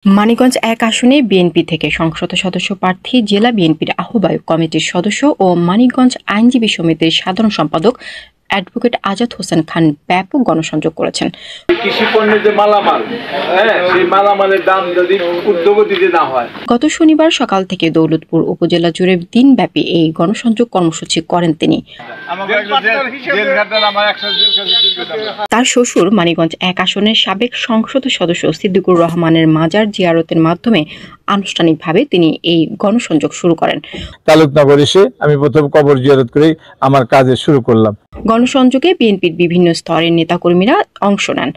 মানিকগঞ্জ ১ আসনে বিএনপি থেকে সংসদ সদস্য প্রার্থী জেলা বিএনপির আহ্বায়ক কমিটির সদস্য ও মানিকগঞ্জ আইনজীবী সমিতির সাধারণ সম্পাদক অ্যাডভোকেট আজাদ হোসেন খান ব্যাপক গণসংযোগ করেছেন। কৃষি পণ্যের যে মালামাল, সেই মালামালের দাম যদি ঊর্ধ্বগতিতে না হয়। গত শনিবার সকাল থেকে দৌলতপুর উপজেলা জুড়ে দিনব্যাপী এই গণসংযোগ কর্মসূচি করেন তিনি। তার শ্বশুর মানিকগঞ্জ ১ আসনের সাবেক সংসদ সদস্য সিদ্দিকুর রহমানের মাজার জিয়ারতের মাধ্যমে আনুষ্ঠানিকভাবে তিনি এই গণসংযোগ শুরু করেন। তালুকনগর এসে আমি প্রথম কবর জিয়ারত করে আমার কাজে শুরু করলাম। গণসংযোগে বিএনপির বিভিন্ন স্তরের নেতাকর্মীরা অংশ নেন।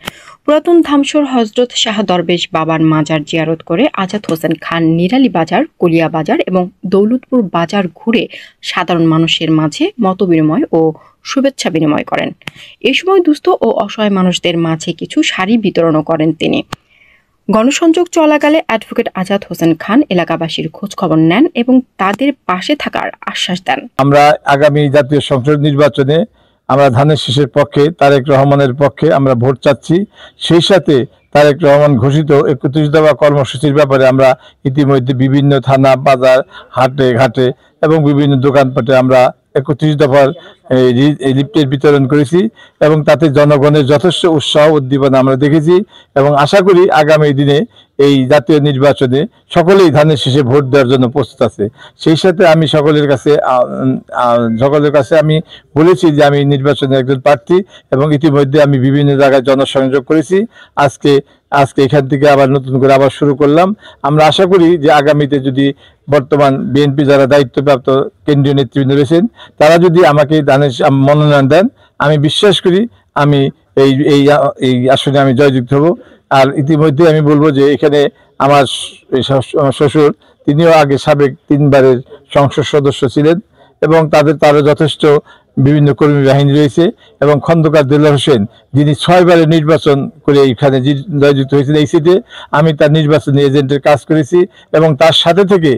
পুরাতন ধামসর হজরত শাহ দরবেশ বাবার মাজার জিয়ারত করে আজাদ হোসেন খান নিরালী বাজার, কলিয়া বাজার এবং দৌলতপুর বাজার ঘুরে সাধারণ মানুষের মাঝে মতবিনিময় ও শুভেচ্ছা বিনিময় করেন। এ সময় দুস্থ ও অসহায় মানুষদের মাঝে কিছু শাড়ি বিতরণও করেন তিনি। গণসংযোগ চলাকালে অ্যাডভোকেট আজাদ হোসেন খান এলাকাবাসীর খোঁজ খবর নেন এবং তাদের পাশে থাকার আশ্বাস দেন। আমরা আগামী জাতীয় সংসদ নির্বাচনে আমরা ধানের শীষের পক্ষে, তারেক রহমানের পক্ষে আমরা ভোট চাচ্ছি। সেই সাথে তারেক রহমান ঘোষিত ৩১ দফা কর্মসূচির ব্যাপারে আমরা ইতিমধ্যে বিভিন্ন থানা, বাজার, হাটে ঘাটে এবং বিভিন্ন দোকানপাটে আমরা ৩১ দফার লিফলেট বিতরণ করেছি এবং তাতে জনগণের যথেষ্ট উৎসাহ উদ্দীপনা আমরা দেখেছি এবং আশা করি আগামী দিনে এই জাতীয় নির্বাচনে সকলেই ধানের শীষে ভোট দেওয়ার জন্য প্রস্তুত আছে। সেই সাথে আমি সকলের কাছে আমি বলেছি যে আমি নির্বাচনে একজন প্রার্থী এবং ইতিমধ্যে আমি বিভিন্ন জায়গায় জনসংযোগ করেছি। আজকে এখান থেকে আবার নতুন করে আবার শুরু করলাম। আমরা আশা করি যে আগামীতে যদি বর্তমান বিএনপি যারা দায়িত্বপ্রাপ্ত কেন্দ্রীয় নেতৃবৃন্দ রয়েছেন তারা যদি আমাকে মনোনয়ন দেন, আমি বিশ্বাস করি আমি এই আসনে আমি জয়যুক্ত হব। আর ইতিমধ্যে আমি বলবো যে এখানে আমার শ্বশুর, তিনিও আগে সাবেক ৩ বারের সংসদ সদস্য ছিলেন এবং তারও যথেষ্ট বিভিন্ন কর্মী বাহিনী রয়েছে এবং খন্দকার দেলোয়ার হোসেন, যিনি ৬ বারের নির্বাচন করে এইখানে জয়যুক্ত হয়েছেন এই সিটে, আমি তার নির্বাচনী এজেন্টের কাজ করেছি এবং তার সাথে থেকে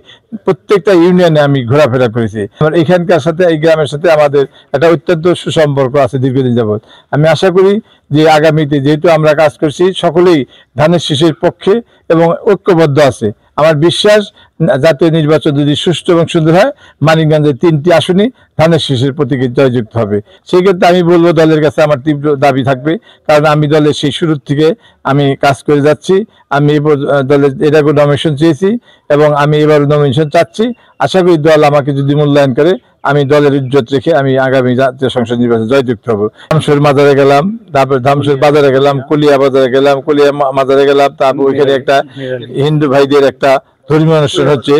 প্রত্যেকটা ইউনিয়নে আমি ঘোরাফেরা করেছি। এখানকার সাথে, এই গ্রামের সাথে আমাদের একটা অত্যন্ত সুসম্পর্ক আছে দীর্ঘদিন যাবৎ। আমি আশা করি যে আগামীতে যেহেতু আমরা কাজ করছি সকলেই ধানের শীষের পক্ষে এবং ঐক্যবদ্ধ আছে। আমার বিশ্বাস জাতীয় নির্বাচন যদি সুষ্ঠু এবং সুন্দর হয়, মানিকগঞ্জের ৩টি আসনই ধানের শীষের প্রতীকে জয়যুক্ত হবে। সেই ক্ষেত্রে আমি বলবো দলের কাছে আমার তীব্র দাবি থাকবে, কারণ আমি দলের সেই শুরুর থেকে আমি কাজ করে যাচ্ছি। আমি দলের এর আগে নমিনেশন চেয়েছি এবং আমি এবার নমিনেশন চাচ্ছি। আশা করি দল আমাকে যদি মূল্যায়ন করে আমি দলের ইজ্জত রেখে আমি আগামী জাতীয় সংসদ নির্বাচনে জয়যুক্ত হব। ধামসর মাজারে গেলাম, তারপর ধামসর বাজারে গেলাম, কলিয়া বাজারে গেলাম, কলিয়া মাজারে গেলাম, তারপর ওইখানে একটা হিন্দু ভাইদের একটা ধর্মীয় অনুষ্ঠান হচ্ছে,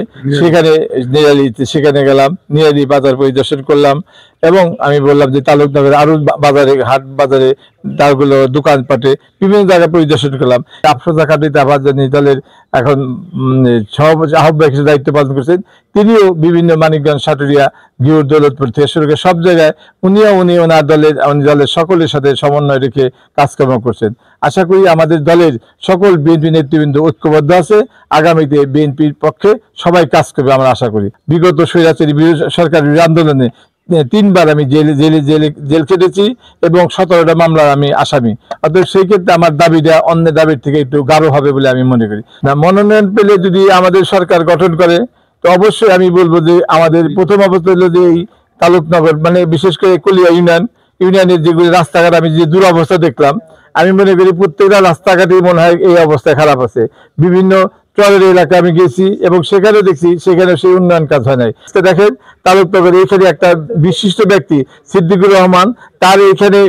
সেখানে গেলাম, নিরালী বাজার পরিদর্শন করলাম এবং আমি বললাম যে তালুকনগরে আরো বাজারে, হাট বাজারে, তারগুলো দোকানপাটে বিভিন্ন জায়গায় পরিদর্শন করলাম। আফরোজা খাদিতে আবার দলের এখন আহ্বায়ক হিসেবে দায়িত্ব পালন করছেন, তিনিও বিভিন্ন মানিকগঞ্জ, সাটুরিয়া, গিউর, দৌলতপুর থেকে শুরু করে সব জায়গায় উনি ওনার দলের সকলের সাথে সমন্বয় রেখে কাজকর্ম করছেন। আশা করি আমাদের দলের সকল বিএনপি নেতৃবৃন্দ ঐক্যবদ্ধ আছে। আগামীতে বিএনপির পক্ষে সবাই কাজ করবে আমরা আশা করি। বিগত স্বৈরাচারী সরকার আন্দোলনে ৩ বার আমি জেল খেটেছি এবং ১৭টা মামলার আমি আসামি। অতএব সেই ক্ষেত্রে আমার দাবিটা অন্য দাবির থেকে একটু গাঢ় হবে বলে আমি মনে করি। মনোনয়ন পেলে যদি আমাদের সরকার গঠন করে তো অবশ্যই আমি বলবো যে আমাদের প্রথম অবস্থা হলো যে এই তালুকনগর, মানে বিশেষ করে কলিয়া ইউনিয়নের যেগুলি রাস্তাঘাট আমি যে দুরবস্থা দেখলাম, আমি মনে করি প্রত্যেকটা রাস্তাঘাটই মনে হয় এই অবস্থায় খারাপ আছে। বিভিন্ন চরের এলাকায় আমি গেছি এবং সেখানে দেখছি সেখানে সেই উন্নয়ন কাজ হয় নাই। দেখেন তালুকনগরে এখানে একটা বিশিষ্ট ব্যক্তি সিদ্দিকুর রহমান, তার এখানে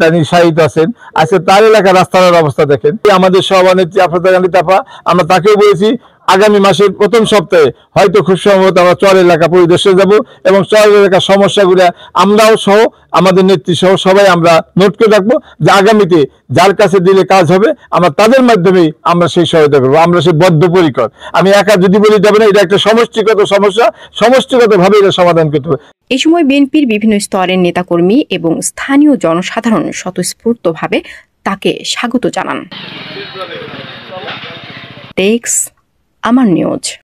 তিনি শাহিদ আছেন। আজকে তার এলাকার রাস্তার অবস্থা দেখেন। আমাদের সভানেত্রী আফরোজা খান তাপা, আমরা তাকেও বলেছি আগামী মাসের প্রথম সপ্তাহে হয়তো খুব সম্ভবত আমরা চর এলাকা পরিদর্শনে যাব এবং চর এলাকার সমস্যাগুলো আমরাও সহ আমাদের নেত্রী সহ সবাই আমরা নোট করে রাখবো যে আগামীতে যার কাছে দিলে কাজ হবে আমরা তাদের মাধ্যমেই আমরা সেই সহায়তা করবো। আমরা সেই বদ্ধপরিকর। আমি একা যদি বলি যাবে না, এটা একটা সমষ্টিগত সমস্যা, সমষ্টিগতভাবে এটা সমাধান করতে হবে। এই সময় বিএনপির বিভিন্ন স্তরের নেতাকর্মী এবং স্থানীয় জনসাধারণ স্বতঃস্ফূর্তভাবে তাকে স্বাগত জানান। টেক্স আমার নিউজ।